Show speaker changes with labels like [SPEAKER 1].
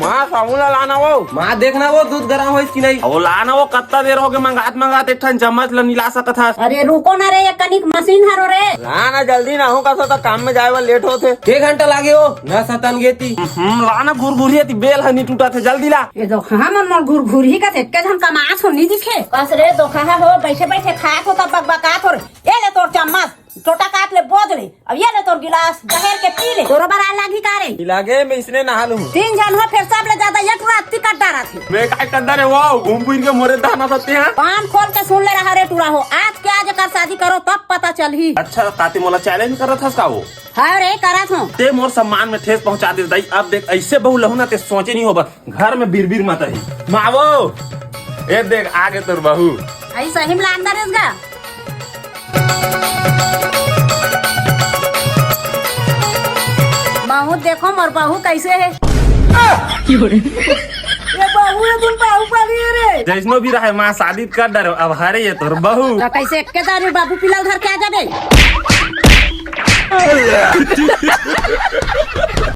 [SPEAKER 1] माँ साबुन लाना वो।
[SPEAKER 2] माँ देखना वो दूध गरम हो कि नहीं।
[SPEAKER 1] वो लाना वो कत्ता देर हो गए मंगात एक ठन चम्मच ल नीला सकत है।
[SPEAKER 3] अरे रुको ना रे, ये कनिक मशीन हरो रे।
[SPEAKER 1] लाना जल्दी ना हो का काम में जाए लेट होते।
[SPEAKER 2] 1 घंटा लागे हो न सतन गेती।
[SPEAKER 1] लाना घुरघुरी बेल है नहीं टूटा थे जल्दी ला।
[SPEAKER 3] ये तो मन मोर घुरघुरी का थे जन कमास हो नहीं दिखे। कस रे धोखा हो बैठे बैठे खाए हो तब बकबकात हो। ये ले तोर चम्मच छोटा काट ले बोझ ले। अब ये ले तोर गिलास जहर के पी ले। तोरो बरा लागी का रे
[SPEAKER 1] लागे मैं इसने नहा लूं।
[SPEAKER 3] 3 जन हो फिर सब ले ज्यादा एक रात टिकट डारा थे।
[SPEAKER 1] मैं काय कर रे वो घूम फिर के मोरे दाना सकते हैं।
[SPEAKER 3] कान खोल के सुन ले रहा रे टूरा हो। आज के आज कर शादी करो तब पता चलही।
[SPEAKER 1] अच्छा काती मोला चैलेंज कर रहा था वो।
[SPEAKER 3] हाँ रे करत हूँ।
[SPEAKER 1] ते मोर सम्मान में ठेस पहुंचा दे दाई। अब देख ऐसे बहु लहू ना ते सोचे नहीं होगा घर में बीर मत ही मावो। ये देख आगे तोर बहू
[SPEAKER 3] ऐसा हिमला अंदर इसका। बहू देखो मोर बहू कैसे है। ये बहू है तुम बहू पाली है रे।
[SPEAKER 1] जैसनो भी रहे माँ शादी कर डरो अब हरे ये तोर बहू।
[SPEAKER 3] तो कैसे के दारू बाबू पिलाल घर के आ जाबे।